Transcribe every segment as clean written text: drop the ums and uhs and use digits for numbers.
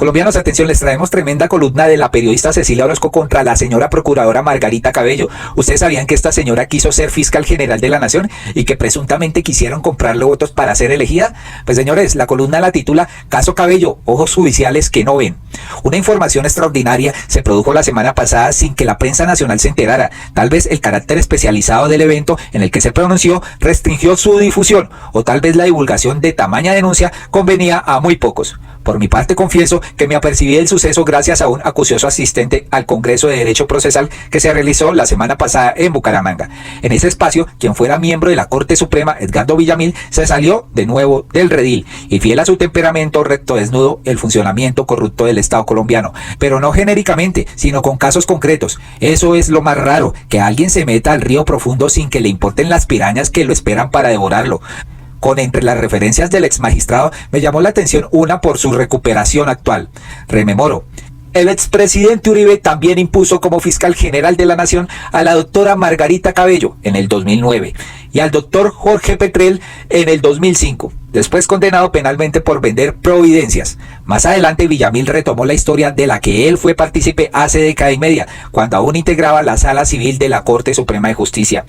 Colombianos, atención, les traemos tremenda columna de la periodista Cecilia Orozco contra la señora procuradora Margarita Cabello. ¿Ustedes sabían que esta señora quiso ser fiscal general de la nación y que presuntamente quisieron comprarle votos para ser elegida? Pues señores, la columna la titula Caso Cabello, ojos judiciales que no ven. Una información extraordinaria se produjo la semana pasada sin que la prensa nacional se enterara. Tal vez el carácter especializado del evento en el que se pronunció restringió su difusión, o tal vez la divulgación de tamaña denuncia convenía a muy pocos. Por mi parte confieso que me apercibí del suceso gracias a un acucioso asistente al Congreso de Derecho Procesal que se realizó la semana pasada en Bucaramanga. En ese espacio, quien fuera miembro de la Corte Suprema, Edgardo Villamil, se salió de nuevo del redil y, fiel a su temperamento recto, desnudo el funcionamiento corrupto del Estado colombiano, pero no genéricamente, sino con casos concretos. Eso es lo más raro, que alguien se meta al río profundo sin que le importen las pirañas que lo esperan para devorarlo. Con entre las referencias del ex magistrado me llamó la atención una por su recuperación actual. Rememoro: el expresidente Uribe también impuso como fiscal general de la nación a la doctora Margarita Cabello en el 2009 y al doctor Jorge Petrel en el 2005, después condenado penalmente por vender providencias. Más adelante Villamil retomó la historia de la que él fue partícipe hace década y media, cuando aún integraba la Sala Civil de la Corte Suprema de Justicia.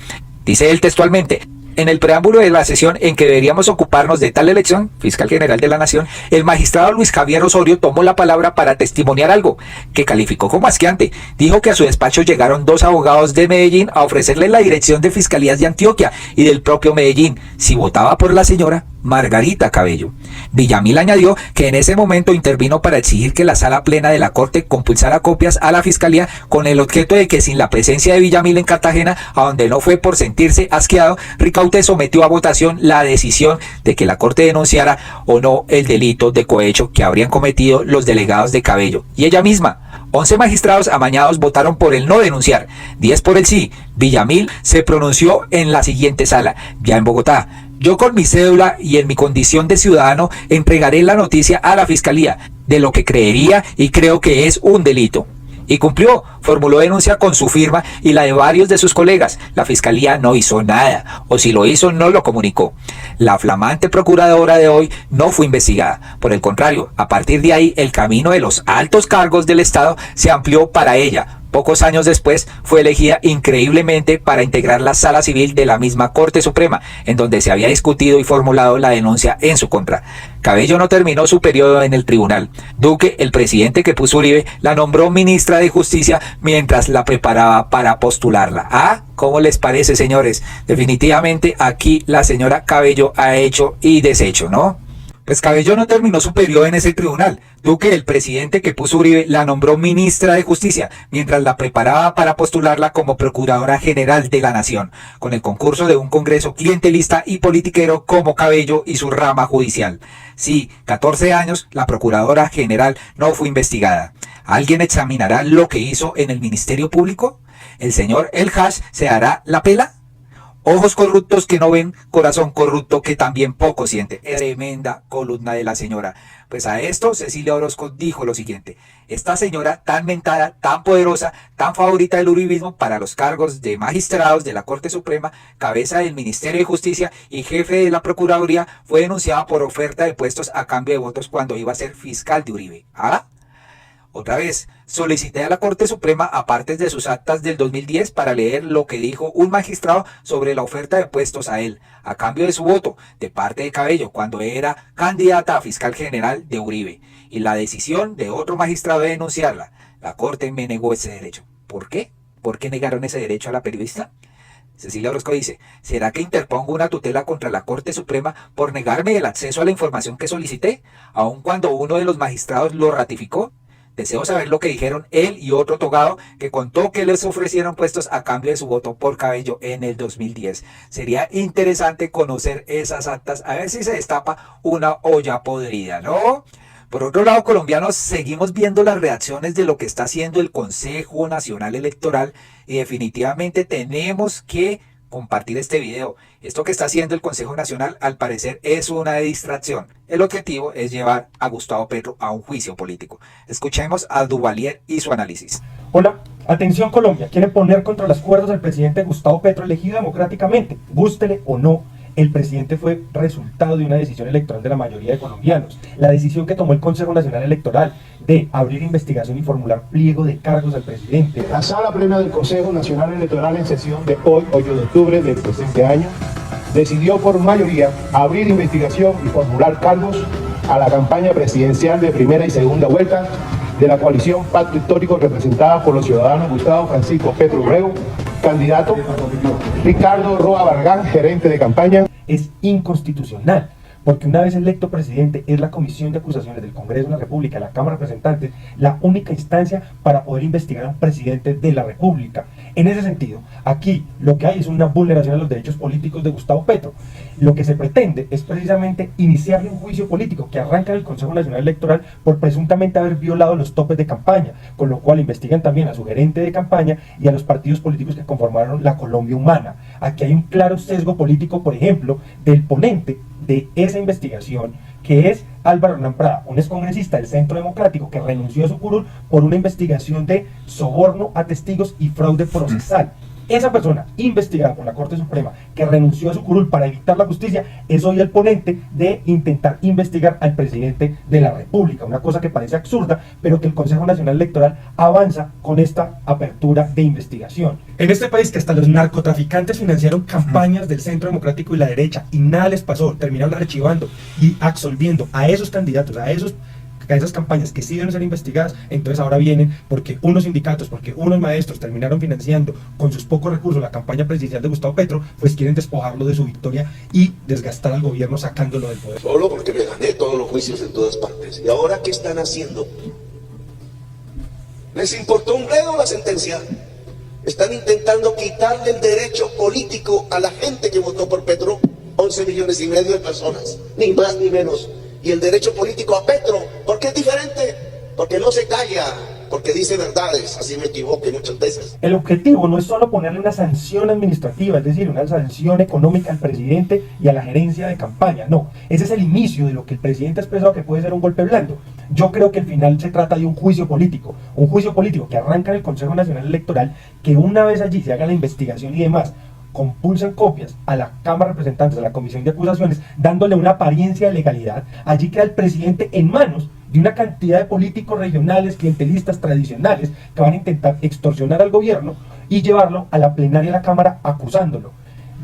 Dice él textualmente: en el preámbulo de la sesión en que deberíamos ocuparnos de tal elección, fiscal general de la nación, el magistrado Luis Javier Osorio tomó la palabra para testimoniar algo que calificó como asqueante. Dijo que a su despacho llegaron 2 abogados de Medellín a ofrecerle la dirección de fiscalías de Antioquia y del propio Medellín, si votaba por la señora Margarita Cabello. Villamil añadió que en ese momento intervino para exigir que la sala plena de la Corte compulsara copias a la Fiscalía con el objeto de que, sin la presencia de Villamil en Cartagena, a donde no fue por sentirse asqueado, Ricaute sometió a votación la decisión de que la Corte denunciara o no el delito de cohecho que habrían cometido los delegados de Cabello y ella misma. 11 magistrados amañados votaron por el no denunciar, 10 por el sí. Villamil se pronunció en la siguiente sala, ya en Bogotá: yo, con mi cédula y en mi condición de ciudadano, entregaré la noticia a la Fiscalía de lo que creería y creo que es un delito. Y cumplió, formuló denuncia con su firma y la de varios de sus colegas. La Fiscalía no hizo nada, o si lo hizo no lo comunicó. La flamante procuradora de hoy no fue investigada. Por el contrario, a partir de ahí el camino de los altos cargos del Estado se amplió para ella. Pocos años después fue elegida increíblemente para integrar la Sala Civil de la misma Corte Suprema, en donde se había discutido y formulado la denuncia en su contra. Cabello no terminó su periodo en el tribunal. Duque, el presidente que puso Uribe, la nombró ministra de Justicia mientras la preparaba para postularla. ¿Ah? ¿Cómo les parece, señores? Definitivamente aquí la señora Cabello ha hecho y deshecho, ¿no? Pues Cabello no terminó su periodo en ese tribunal. Duque, el presidente que puso Uribe, la nombró ministra de Justicia, mientras la preparaba para postularla como procuradora general de la nación, con el concurso de un Congreso clientelista y politiquero como Cabello y su rama judicial. Sí, 14 años, la procuradora general no fue investigada. ¿Alguien examinará lo que hizo en el Ministerio Público? ¿El señor El Hash se hará la pela? Ojos corruptos que no ven, corazón corrupto que también poco siente. Tremenda columna de la señora. Pues a esto Cecilia Orozco dijo lo siguiente: esta señora tan mentada, tan poderosa, tan favorita del uribismo para los cargos de magistrados de la Corte Suprema, cabeza del Ministerio de Justicia y jefe de la Procuraduría, fue denunciada por oferta de puestos a cambio de votos cuando iba a ser fiscal de Uribe. ¿Ah? Otra vez, solicité a la Corte Suprema apartes de sus actas del 2010 para leer lo que dijo un magistrado sobre la oferta de puestos a él, a cambio de su voto, de parte de Cabello, cuando era candidata a fiscal general de Uribe, y la decisión de otro magistrado de denunciarla. La Corte me negó ese derecho. ¿Por qué? ¿Por qué negaron ese derecho a la periodista? Cecilia Orozco dice: ¿será que interpongo una tutela contra la Corte Suprema por negarme el acceso a la información que solicité, aun cuando uno de los magistrados lo ratificó? Deseo saber lo que dijeron él y otro togado que contó que les ofrecieron puestos a cambio de su voto por Cabello en el 2010. Sería interesante conocer esas actas, a ver si se destapa una olla podrida, ¿no? Por otro lado, colombianos, seguimos viendo las reacciones de lo que está haciendo el Consejo Nacional Electoral y definitivamente tenemos que compartir este video. Esto que está haciendo el Consejo Nacional al parecer es una distracción. El objetivo es llevar a Gustavo Petro a un juicio político. Escuchemos a Duvalier y su análisis. Hola, atención Colombia, quiere poner contra las cuerdas al presidente Gustavo Petro elegido democráticamente, gústele o no. el presidente fue resultado de una decisión electoral de la mayoría de colombianos. La decisión que tomó el Consejo Nacional Electoral de abrir investigación y formular pliego de cargos al presidente. La sala plena del Consejo Nacional Electoral en sesión de hoy, 8 de octubre del presente año, decidió por mayoría abrir investigación y formular cargos a la campaña presidencial de primera y segunda vuelta de la coalición Pacto Histórico representada por los ciudadanos Gustavo Francisco Petro Urrego, candidato, Ricardo Roa Barragán, gerente de campaña. Es inconstitucional, porque una vez electo presidente es la Comisión de Acusaciones del Congreso de la República, la Cámara de Representantes, la única instancia para poder investigar a un presidente de la República. En ese sentido, aquí lo que hay es una vulneración a los derechos políticos de Gustavo Petro. Lo que se pretende es precisamente iniciarle un juicio político que arranca del Consejo Nacional Electoral por presuntamente haber violado los topes de campaña, con lo cual investigan también a su gerente de campaña y a los partidos políticos que conformaron la Colombia Humana. Aquí hay un claro sesgo político, por ejemplo, del ponente de esa investigación, que es Álvaro Hernán Prada, un excongresista del Centro Democrático que renunció a su curul por una investigación de soborno a testigos y fraude procesal. Esa persona, investigada por la Corte Suprema, que renunció a su curul para evitar la justicia, es hoy el ponente de intentar investigar al presidente de la República. Una cosa que parece absurda, pero que el Consejo Nacional Electoral avanza con esta apertura de investigación. En este país que hasta los narcotraficantes financiaron campañas del Centro Democrático y la derecha y nada les pasó, terminaron archivando y absolviendo a esos candidatos, a esas campañas que sí deben ser investigadas, entonces ahora vienen porque unos sindicatos, porque unos maestros terminaron financiando con sus pocos recursos la campaña presidencial de Gustavo Petro, pues quieren despojarlo de su victoria y desgastar al gobierno sacándolo del poder. Solo porque me gané todos los juicios en todas partes. ¿Y ahora qué están haciendo? ¿Les importó un bledo la sentencia? Están intentando quitarle el derecho político a la gente que votó por Petro, 11,5 millones de personas, ni más ni menos. Y el derecho político a Petro, ¿por qué es diferente? Porque no se calla, porque dice verdades, así me equivoqué muchas veces. El objetivo no es solo ponerle una sanción administrativa, es decir, una sanción económica al presidente y a la gerencia de campaña, no. Ese es el inicio de lo que el presidente ha expresado que puede ser un golpe blando. Yo creo que al final se trata de un juicio político que arranca en el Consejo Nacional Electoral, que una vez allí se haga la investigación y demás, compulsan copias a la Cámara de Representantes, a la Comisión de Acusaciones, dándole una apariencia de legalidad. Allí queda el presidente en manos de una cantidad de políticos regionales, clientelistas, tradicionales, que van a intentar extorsionar al gobierno y llevarlo a la plenaria de la Cámara acusándolo.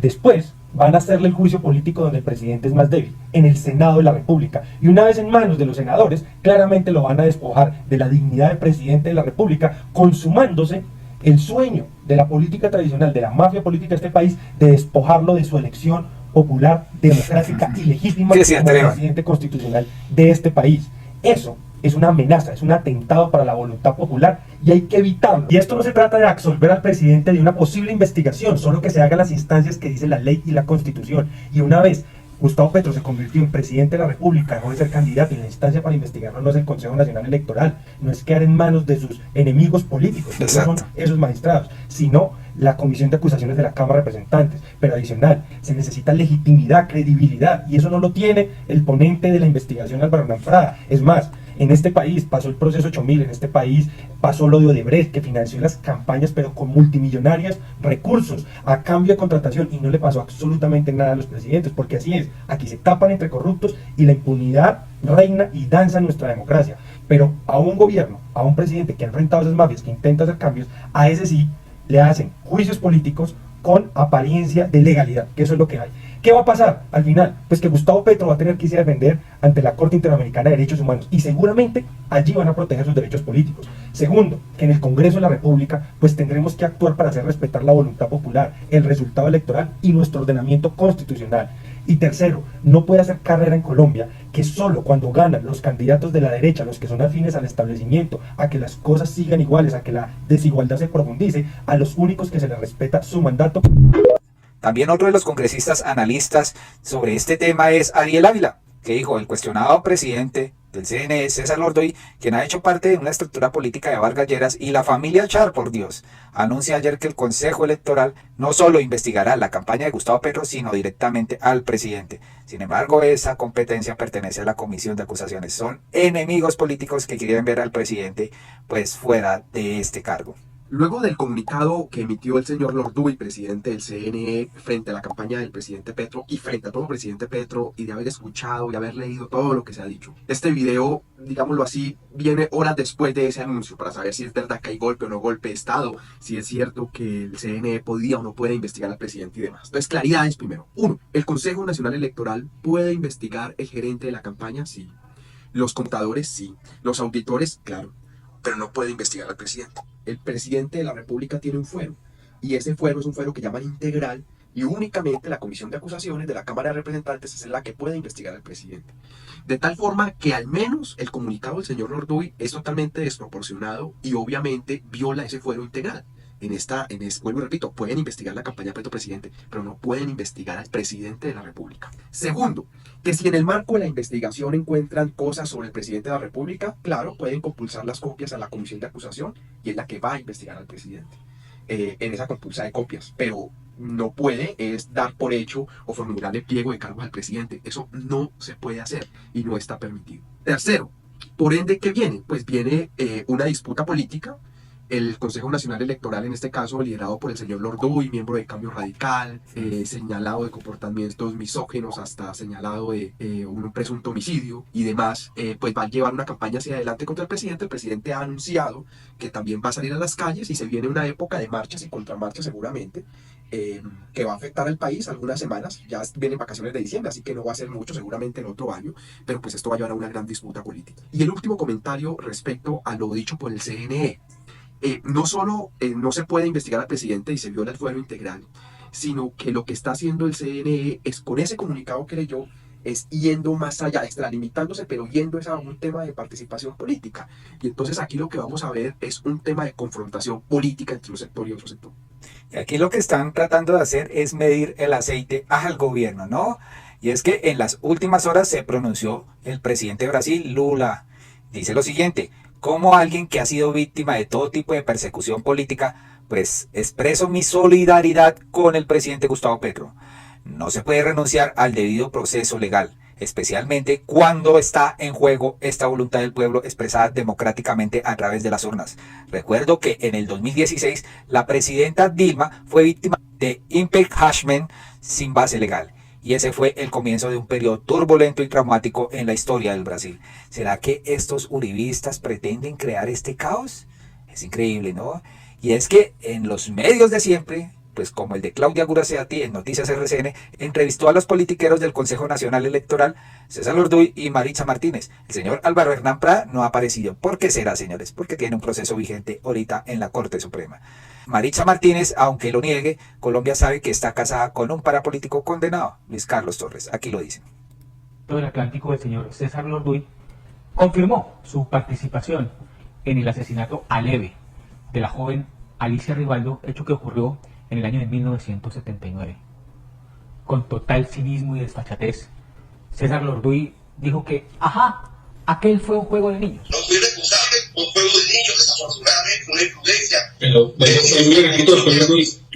Después van a hacerle el juicio político donde el presidente es más débil, en el Senado de la República. Y una vez en manos de los senadores, claramente lo van a despojar de la dignidad de presidente de la República, consumándose el sueño de la política tradicional, de la mafia política de este país, de despojarlo de su elección popular, democrática y legítima como presidente constitucional de este país. Eso es una amenaza, es un atentado para la voluntad popular y hay que evitarlo. Y esto no se trata de absolver al presidente de una posible investigación, solo que se hagan las instancias que dice la ley y la Constitución. Y una vez Gustavo Petro se convirtió en presidente de la República, dejó de ser candidato y la instancia para investigarlo no es el Consejo Nacional Electoral, no es quedar en manos de sus enemigos políticos, que son esos magistrados, sino la Comisión de Acusaciones de la Cámara de Representantes. Pero adicional, se necesita legitimidad, credibilidad, y eso no lo tiene el ponente de la investigación, Álvaro Hernán Prada. Es más, en este país pasó el proceso 8000, en este país pasó lo de Odebrecht, que financió las campañas pero con multimillonarios recursos a cambio de contratación, y no le pasó absolutamente nada a los presidentes, porque así es, aquí se tapan entre corruptos y la impunidad reina y danza en nuestra democracia. Pero a un gobierno, a un presidente que ha enfrentado esas mafias, que intenta hacer cambios, a ese sí le hacen juicios políticos con apariencia de legalidad, que eso es lo que hay. ¿Qué va a pasar al final? Pues que Gustavo Petro va a tener que irse a defender ante la Corte Interamericana de Derechos Humanos y seguramente allí van a proteger sus derechos políticos. Segundo, que en el Congreso de la República pues tendremos que actuar para hacer respetar la voluntad popular, el resultado electoral y nuestro ordenamiento constitucional. Y tercero, no puede hacer carrera en Colombia que solo cuando ganan los candidatos de la derecha, los que son afines al establecimiento, a que las cosas sigan iguales, a que la desigualdad se profundice, a los únicos que se les respeta su mandato. También otro de los congresistas analistas sobre este tema es Ariel Ávila, que dijo: el cuestionado presidente del CNE, César Lordoy, quien ha hecho parte de una estructura política de Vargas Lleras y la familia Char, por Dios, anuncia ayer que el Consejo Electoral no solo investigará la campaña de Gustavo Petro, sino directamente al presidente. Sin embargo, esa competencia pertenece a la Comisión de Acusaciones. Son enemigos políticos que quieren ver al presidente pues fuera de este cargo. Luego del comunicado que emitió el señor Lorduy, presidente del CNE, frente a la campaña del presidente Petro y frente al propio presidente Petro, y de haber escuchado y haber leído todo lo que se ha dicho, este video, digámoslo así, viene horas después de ese anuncio para saber si es verdad que hay golpe o no golpe de Estado, si es cierto que el CNE podía o no puede investigar al presidente y demás. Entonces, claridades primero. 1. ¿El Consejo Nacional Electoral puede investigar el gerente de la campaña? Sí. Los contadores, sí. Los auditores, claro. Pero no puede investigar al presidente. El presidente de la República tiene un fuero, y ese fuero es un fuero que llaman integral, y únicamente la Comisión de Acusaciones de la Cámara de Representantes es la que puede investigar al presidente. De tal forma que al menos el comunicado del señor Lorduy es totalmente desproporcionado y obviamente viola ese fuero integral. Vuelvo y repito, pueden investigar la campaña Petro presidente, pero no pueden investigar al presidente de la República. Segundo, que si en el marco de la investigación encuentran cosas sobre el presidente de la República, claro, pueden compulsar las copias a la Comisión de Acusación y es la que va a investigar al presidente en esa compulsa de copias, pero no puede es dar por hecho o formularle pliego de cargos al presidente. Eso no se puede hacer y no está permitido. Tercero, por ende, ¿qué viene? Pues viene una disputa política. El Consejo Nacional Electoral, en este caso liderado por el señor Lorduy, miembro de Cambio Radical, señalado de comportamientos misóginos, hasta señalado de un presunto homicidio y demás, pues va a llevar una campaña hacia adelante contra el presidente. El presidente ha anunciado que también va a salir a las calles y se viene una época de marchas y contramarchas seguramente, que va a afectar al país algunas semanas. Ya vienen vacaciones de diciembre, así que no va a ser mucho, seguramente el otro año, pero pues esto va a llevar a una gran disputa política. Y el último comentario respecto a lo dicho por el CNE. No solo no se puede investigar al presidente y se viola el fuero integral, sino que lo que está haciendo el CNE es, con ese comunicado que leyó, es yendo más allá, extralimitándose, pero yendo a un tema de participación política. Y entonces aquí lo que vamos a ver es un tema de confrontación política entre un sector y otro sector. Y aquí lo que están tratando de hacer es medir el aceite al gobierno, ¿no? Y es que en las últimas horas se pronunció el presidente de Brasil, Lula. Dice lo siguiente: como alguien que ha sido víctima de todo tipo de persecución política, pues expreso mi solidaridad con el presidente Gustavo Petro. No se puede renunciar al debido proceso legal, especialmente cuando está en juego esta voluntad del pueblo expresada democráticamente a través de las urnas. Recuerdo que en el 2016 la presidenta Dilma fue víctima de impeachment sin base legal. Y ese fue el comienzo de un periodo turbulento y traumático en la historia del Brasil. ¿Será que estos uribistas pretenden crear este caos? Es increíble, ¿no? Y es que en los medios de siempre, pues como el de Claudia Guraceati en Noticias RCN, entrevistó a los politiqueros del Consejo Nacional Electoral, César Lorduy y Maritza Martínez. El señor Álvaro Hernán Prada no ha aparecido. ¿Por qué será, señores? Porque tiene un proceso vigente ahorita en la Corte Suprema. Maritza Martínez, aunque lo niegue, Colombia sabe que está casada con un parapolítico condenado, Luis Carlos Torres. Aquí lo dice. Todo el Atlántico del señor César Lorduy confirmó su participación en el asesinato aleve de la joven Alicia Rivaldo, hecho que ocurrió en el año de 1979. Con total cinismo y desfachatez, César Lorduy dijo que, aquel fue un juego de niños. No soy responsable, un juego de niños, desafortunadamente, una imprudencia. Pero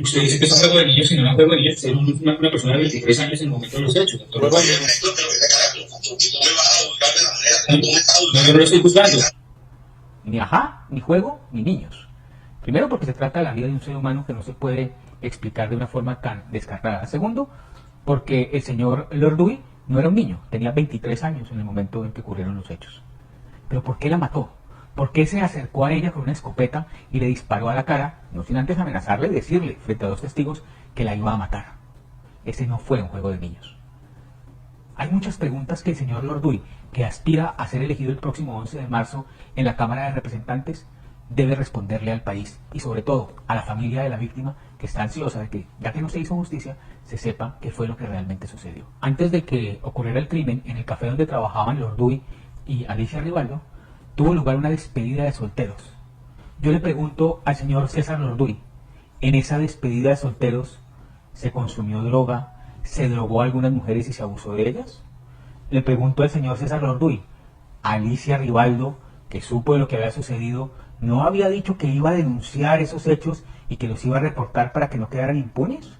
usted dice que es un juego de niños y no es un juego de niños, es una persona de 23 años en el momento de los hechos. Doctor. No lo estoy juzgando. Ni ni juego, ni niños. Primero, porque se trata de la vida de un ser humano que no se puede explicar de una forma tan descarnada. Segundo, porque el señor Lorduy no era un niño, tenía 23 años en el momento en que ocurrieron los hechos. Pero ¿por qué la mató? ¿Por qué se acercó a ella con una escopeta y le disparó a la cara, no sin antes amenazarle y decirle frente a dos testigos que la iba a matar? Ese no fue un juego de niños. Hay muchas preguntas que el señor Lorduy, que aspira a ser elegido el próximo 11 de marzo en la Cámara de Representantes, debe responderle al país y sobre todo a la familia de la víctima, que está ansiosa de que, ya que no se hizo justicia, se sepa qué fue lo que realmente sucedió. Antes de que ocurriera el crimen, en el café donde trabajaban Lorduy y Alicia Rivaldo, tuvo lugar una despedida de solteros. Yo le pregunto al señor César Lorduy, ¿en esa despedida de solteros se consumió droga, se drogó a algunas mujeres y se abusó de ellas? Le pregunto al señor César Lorduy, Alicia Rivaldo, que supo de lo que había sucedido, ¿no había dicho que iba a denunciar esos hechos y que los iba a reportar para que no quedaran impunes?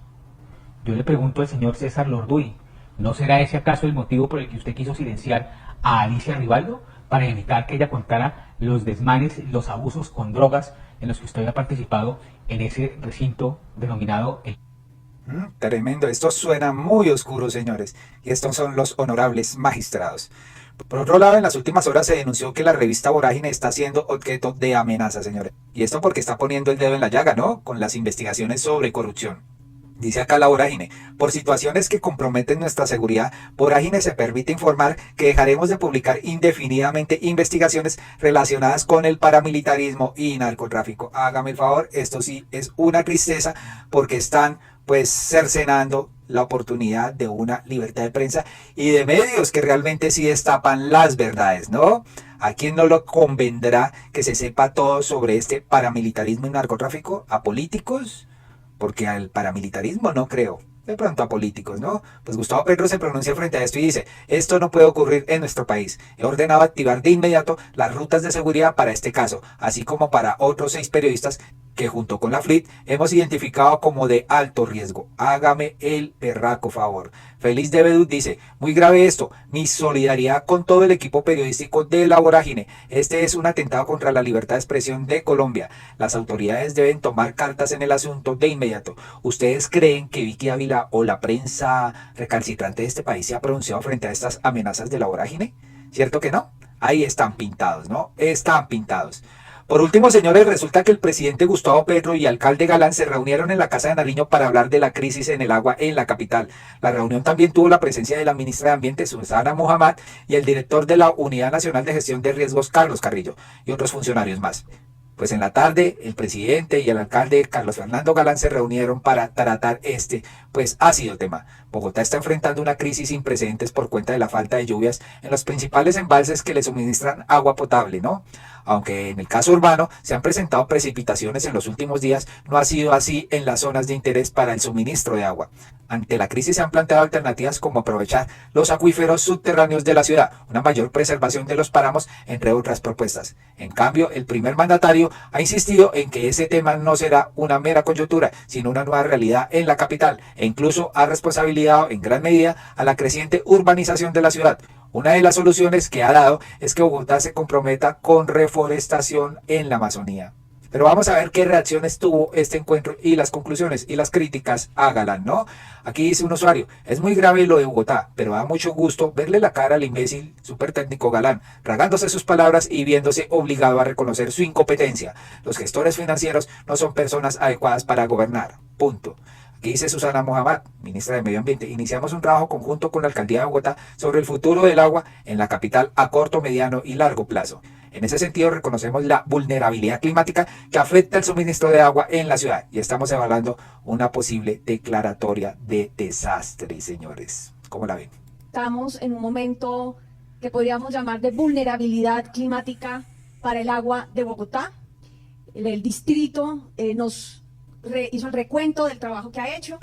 Yo le pregunto al señor César Lorduy, ¿no será ese acaso el motivo por el que usted quiso silenciar a Alicia Rivaldo para evitar que ella contara los desmanes, los abusos con drogas en los que usted había participado en ese recinto denominado el... Tremendo, esto suena muy oscuro, señores, y estos son los honorables magistrados. Por otro lado, en las últimas horas se denunció que la revista Vorágine está siendo objeto de amenazas, señores. Y esto porque está poniendo el dedo en la llaga, ¿no? Con las investigaciones sobre corrupción. Dice acá la Vorágine, por situaciones que comprometen nuestra seguridad, Vorágine se permite informar que dejaremos de publicar indefinidamente investigaciones relacionadas con el paramilitarismo y narcotráfico. Hágame el favor, esto sí es una tristeza porque están pues cercenando la oportunidad de una libertad de prensa y de medios que realmente sí destapan las verdades, ¿no? ¿A quién no lo convendrá que se sepa todo sobre este paramilitarismo y narcotráfico? ¿A políticos? Porque al paramilitarismo no creo. De pronto a políticos, ¿no? Pues Gustavo Petro se pronuncia frente a esto y dice, esto no puede ocurrir en nuestro país. He ordenado activar de inmediato las rutas de seguridad para este caso, así como para otros 6 periodistas que junto con la FLIT hemos identificado como de alto riesgo. Hágame el berraco favor. Félix de Bedut dice, muy grave esto, mi solidaridad con todo el equipo periodístico de La Vorágine. Este es un atentado contra la libertad de expresión de Colombia. Las autoridades deben tomar cartas en el asunto de inmediato. ¿Ustedes creen que Vicky Ávila o la prensa recalcitrante de este país se ha pronunciado frente a estas amenazas de La Vorágine? ¿Cierto que no? Ahí están pintados, ¿no? Están pintados. Por último, señores, resulta que el presidente Gustavo Petro y alcalde Galán se reunieron en la Casa de Nariño para hablar de la crisis en el agua en la capital. La reunión también tuvo la presencia de la ministra de Ambiente, Susana Muhammad, y el director de la Unidad Nacional de Gestión de Riesgos, Carlos Carrillo, y otros funcionarios más. Pues en la tarde, el presidente y el alcalde Carlos Fernando Galán se reunieron para tratar este, pues ácido tema. Bogotá está enfrentando una crisis sin precedentes por cuenta de la falta de lluvias en los principales embalses que le suministran agua potable, ¿no? Aunque en el caso urbano se han presentado precipitaciones en los últimos días, no ha sido así en las zonas de interés para el suministro de agua. Ante la crisis se han planteado alternativas como aprovechar los acuíferos subterráneos de la ciudad, una mayor preservación de los páramos, entre otras propuestas. En cambio, el primer mandatario ha insistido en que ese tema no será una mera coyuntura, sino una nueva realidad en la capital, e incluso ha responsabilizado en gran medida a la creciente urbanización de la ciudad. Una de las soluciones que ha dado es que Bogotá se comprometa con reforestación en la Amazonía. Pero vamos a ver qué reacciones tuvo este encuentro y las conclusiones y las críticas a Galán, ¿no? Aquí dice un usuario, es muy grave lo de Bogotá, pero da mucho gusto verle la cara al imbécil súper técnico Galán, tragándose sus palabras y viéndose obligado a reconocer su incompetencia. Los gestores financieros no son personas adecuadas para gobernar. Punto. Aquí dice Susana Muhammad, ministra de Medio Ambiente, iniciamos un trabajo conjunto con la alcaldía de Bogotá sobre el futuro del agua en la capital a corto, mediano y largo plazo. En ese sentido, reconocemos la vulnerabilidad climática que afecta el suministro de agua en la ciudad y estamos evaluando una posible declaratoria de desastre, señores. ¿Cómo la ven? Estamos en un momento que podríamos llamar de vulnerabilidad climática para el agua de Bogotá. El distrito nos hizo el recuento del trabajo que ha hecho.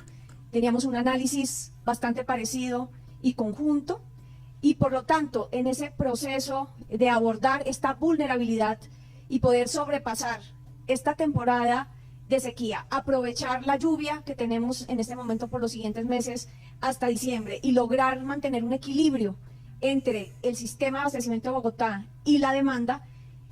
Teníamos un análisis bastante parecido y conjunto. Y por lo tanto, en ese proceso de abordar esta vulnerabilidad y poder sobrepasar esta temporada de sequía, aprovechar la lluvia que tenemos en este momento por los siguientes meses hasta diciembre y lograr mantener un equilibrio entre el sistema de abastecimiento de Bogotá y la demanda,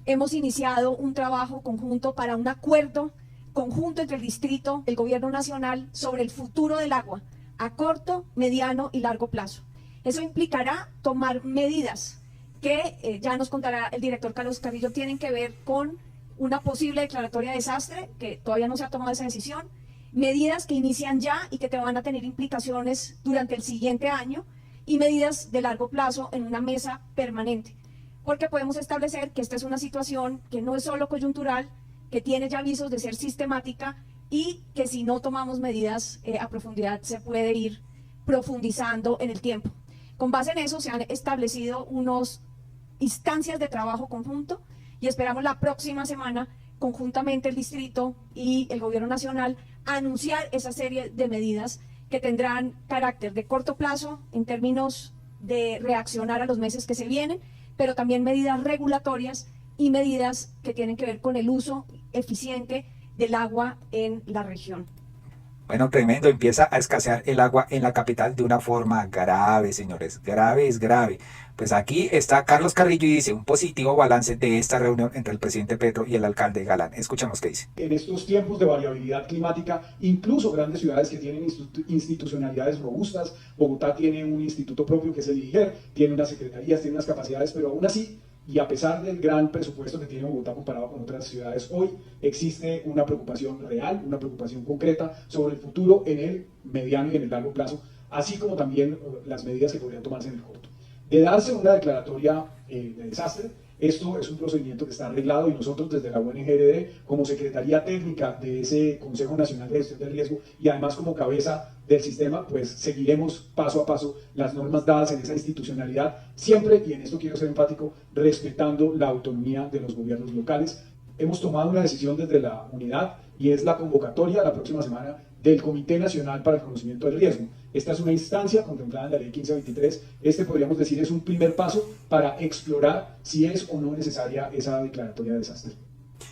hemos iniciado un trabajo conjunto para un acuerdo conjunto entre el distrito, el gobierno nacional, sobre el futuro del agua a corto, mediano y largo plazo. Eso implicará tomar medidas que ya nos contará el director Carlos Carrillo, tienen que ver con una posible declaratoria de desastre, que todavía no se ha tomado esa decisión, medidas que inician ya y que te van a tener implicaciones durante el siguiente año, y medidas de largo plazo en una mesa permanente, porque podemos establecer que esta es una situación que no es solo coyuntural, que tiene ya avisos de ser sistemática y que si no tomamos medidas a profundidad se puede ir profundizando en el tiempo. Con base en eso se han establecido unas instancias de trabajo conjunto y esperamos la próxima semana, conjuntamente el distrito y el gobierno nacional, anunciar esa serie de medidas que tendrán carácter de corto plazo en términos de reaccionar a los meses que se vienen, pero también medidas regulatorias y medidas que tienen que ver con el uso eficiente del agua en la región. Bueno, tremendo, empieza a escasear el agua en la capital de una forma grave, señores, grave es grave. Pues aquí está Carlos Carrillo y dice un positivo balance de esta reunión entre el presidente Petro y el alcalde Galán. Escuchemos qué dice. En estos tiempos de variabilidad climática, incluso grandes ciudades que tienen institucionalidades robustas, Bogotá tiene un instituto propio que es el IGER, tiene unas secretarías, tiene unas capacidades, pero aún así, y a pesar del gran presupuesto que tiene Bogotá comparado con otras ciudades hoy, existe una preocupación real, una preocupación concreta sobre el futuro en el mediano y en el largo plazo, así como también las medidas que podrían tomarse en el corto. De darse una declaratoria de desastre, esto es un procedimiento que está arreglado y nosotros desde la UNGRD, como Secretaría Técnica de ese Consejo Nacional de Gestión del Riesgo y además como cabeza del sistema, pues seguiremos paso a paso las normas dadas en esa institucionalidad, siempre, y en esto quiero ser enfático, respetando la autonomía de los gobiernos locales. Hemos tomado una decisión desde la unidad y es la convocatoria la próxima semana del Comité Nacional para el Conocimiento del Riesgo. Esta es una instancia contemplada en la Ley 1523. Este, podríamos decir, es un primer paso para explorar si es o no necesaria esa declaratoria de desastre.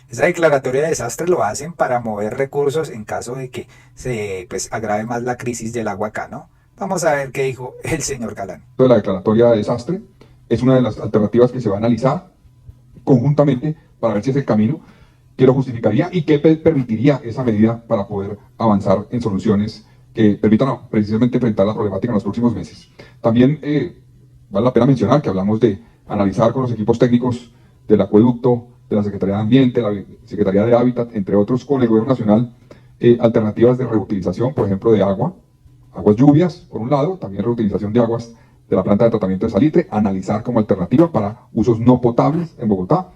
Esa declaratoria de desastre lo hacen para mover recursos en caso de que se agrave más la crisis del agua acá, ¿no? Vamos a ver qué dijo el señor Galán. La declaratoria de desastre es una de las alternativas que se va a analizar conjuntamente para ver si es el camino que lo justificaría y que permitiría esa medida para poder avanzar en soluciones que permitan precisamente enfrentar la problemática en los próximos meses. También vale la pena mencionar que hablamos de analizar con los equipos técnicos del acueducto, de la Secretaría de Ambiente, la Secretaría de Hábitat, entre otros, con el Gobierno Nacional, alternativas de reutilización, por ejemplo, de aguas lluvias, por un lado, también reutilización de aguas de la planta de tratamiento de salitre, analizar como alternativa para usos no potables en Bogotá,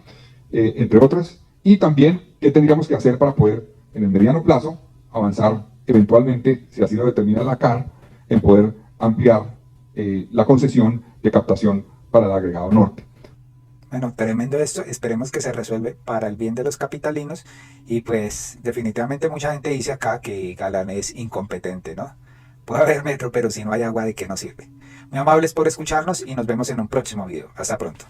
entre otras, y también qué tendríamos que hacer para poder, en el mediano plazo, avanzar eventualmente, si así lo determina la CAR, en poder ampliar la concesión de captación para el agregado norte. Bueno, tremendo esto, esperemos que se resuelve para el bien de los capitalinos y pues definitivamente mucha gente dice acá que Galán es incompetente, ¿no? Puede haber metro, pero si no hay agua, ¿de qué nos sirve? Muy amables por escucharnos y nos vemos en un próximo video. Hasta pronto.